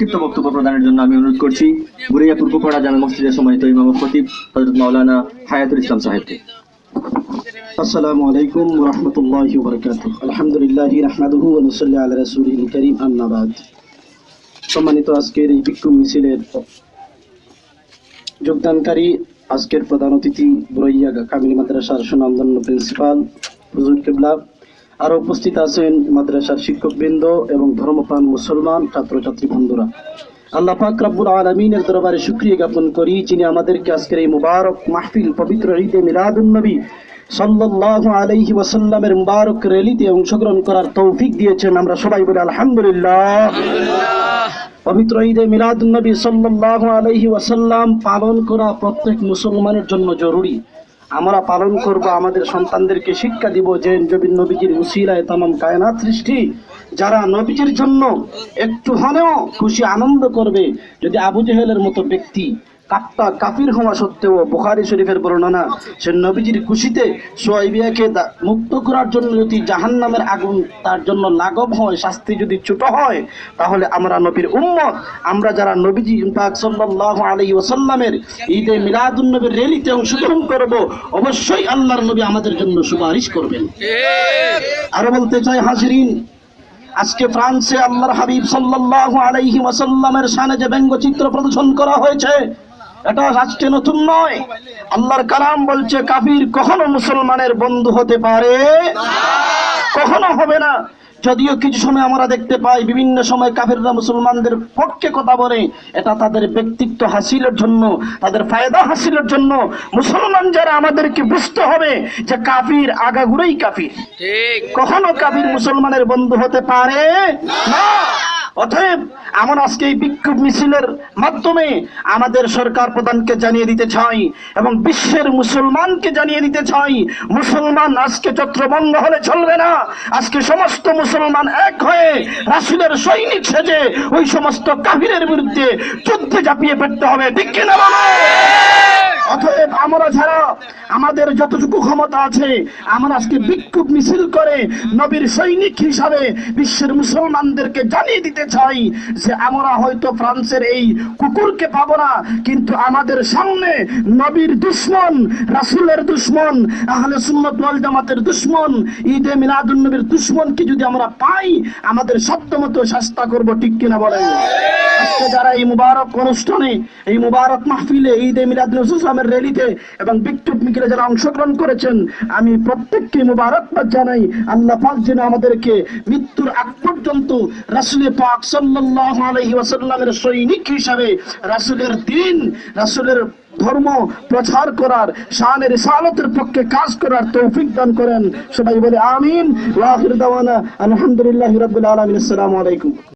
সংক্ষিপ্ত বক্তব্য প্রদানের জন্য আমি অনুরোধ করছি বুড়িয়াপুর কুপড়া জামে মসজিদের সম্মানিত ইমাম ও খতিব হযরত মাওলানা হায়াতুল ইসলাম সাহেবকে। আসসালামু আলাইকুম ওয়া রাহমাতুল্লাহি ওয়া বারাকাতুহু। আলহামদুলিল্লাহি নাহমাদুহু ওয়া নুসাল্লি আলা রাসূলিল কারীম, আম্মা বাদ। সম্মানিত আজকের এই বিক্ষোভ মিছিলের যোগদানকারী আজকের প্রধান অতিথি বুরাইয়া কামিল মাদ্রাসার সুনামধন্য প্রিন্সিপাল হুজুর কিবলা, আরো উপস্থিত আছেন মাদ্রাসার শিক্ষকবৃন্দ এবং ধর্মপ্রাণ মুসলমান ছাত্রছাত্রী বন্ধুরা। আল্লাহ পাক রব্বুল আলামিনের দরবারে শুকরিয়া জ্ঞাপন করি যিনি আমাদেরকে আজকের এই মুবারক মাহফিল পবিত্র ঈদে মিলাদুন নবী সাল্লাল্লাহু আলাইহি ওয়াসাল্লামের মুবারক র্যালিতে অংশগ্রহণ করার তৌফিক দিয়েছেন। আমরা সবাই বলি আলহামদুলিল্লাহ। পবিত্র ঈদে মিলাদুন নবী সাল্লাল্লাহু আলাইহি ওয়াসাল্লাম পালন করা প্রত্যেক মুসলমানের জন্য জরুরি। আমরা পালন করব, আমাদের সন্তানদেরকে শিক্ষা দিব যে নবীজির উসিলায় তামাম কায়নাত সৃষ্টি। যারা নবীজির জন্য একটু হলেও খুশি আনন্দ করবে, যদি আবু জেহেলের মতো ব্যক্তি কাফির হওয়া সত্ত্বেও বুখারী শরীফের বর্ণনা সে নবীজির খুশিতে সুয়াইবিয়াকে মুক্ত করার জন্য যদি জাহান্নামের আগুন তার জন্য লাঘব হয়, শাস্তি যদি ছোট হয়, তাহলে আমরা নবীর উম্মত, আমরা যারা নবীজি পাক সাল্লাল্লাহু আলাইহি ওয়াসাল্লামের ঈদে মিলাদুন নবীর র্যালিতে অংশগ্রহণ করব, অবশ্যই আল্লাহর নবী আমাদের জন্য সুপারিশ করবেন। আরো বলতে চাই হাজিরিন, আজকে ফ্রান্সে আল্লাহর হাবিব সাল্লাল্লাহু আলাইহি ওয়াসাল্লামের শানে যে ব্যঙ্গচিত্র প্রদর্শন করা হয়েছে, এটা আজকে নতুন নয়। আল্লাহর কালাম বলছে কাফির কখনো মুসলমানের বন্ধু হতে পারে না, কখনো হবে না। যদিও কিছু সময় আমরা দেখতে পাই বিভিন্ন সময় কাফিররা মুসলমানদের পক্ষে কথা বলে, এটা তাদের ব্যক্তিত্ব হাসিলের জন্য, তাদের ফায়দা হাসিলের জন্য। মুসলমান যারা আমাদেরকে বুঝতে হবে যে কাফির আগাগোড়াই কাফির, কখনো কাফির মুসলমানের বন্ধু হতে পারে না। অতএব আমরা আজকে এই বিক্ষোভ মিছিলের মাধ্যমে আমাদের সরকার প্রধানকে জানিয়ে দিতে চাই এবং বিশ্বের মুসলমানকে জানিয়ে দিতে চাই, মুসলমান আজকে ছত্রভঙ্গ হলে চলবে না। আজকে সমস্ত মুসলমান এক হয়ে রাসূলের সৈনিক সেজে ওই সমস্ত কাফিরের বিরুদ্ধে যুদ্ধে ঝাঁপিয়ে পড়তে হবে, ঠিক কিনা বলো? অতএব আমরা যারা আমাদের যতটুকু ক্ষমতা আছে, আমরা আজকে বিক্ষোভ মিছিল করে নবীর সৈনিক হিসাবে বিশ্বের মুসলমানদেরকে জানিয়ে দিতে চাই যে আমরা হয়তো ফ্রান্সের এই কুকুরকে পাবো না, কিন্তু আমাদের সামনে নবীর দুশমন, রাসূলের দুশমন, আহলে সুন্নাত ওয়াল জামাতের দুশমন, ঈদে মিলাদুন নবীর দুশমনকে যদি আমরা পাই, আমাদের সাধ্যমতো শাস্তা করব, ঠিক কিনা বলেন? আজকে যারা এই মুবারক অনুষ্ঠানে, এই মুবারক মাহফিলে, ঈদে মিলাদুন নবী র্যালিতে এবং বিক্ষোভ মিছিলে যারা অংশগ্রহণ করেছেন, আমি প্রত্যেককে মুবারকবাদ জানাই। আল্লাহ পাক যেন আমাদেরকে মৃত্যুর আগ পর্যন্ত রাসূল পাক সাল্লাল্লাহু আলাইহি ওয়াসাল্লামের সৈনিক হিসাবে রাসূলের দ্বীন, রাসূলের ধর্ম প্রচার করার, শানে রিসালাতের পক্ষে কাজ করার তৌফিক দান করেন। সবাই বলে আমিন। ওয়া আখির দাওয়ানা আলহামদুলিল্লাহি রাব্বিল আলামিন। আসসালামু আলাইকুম।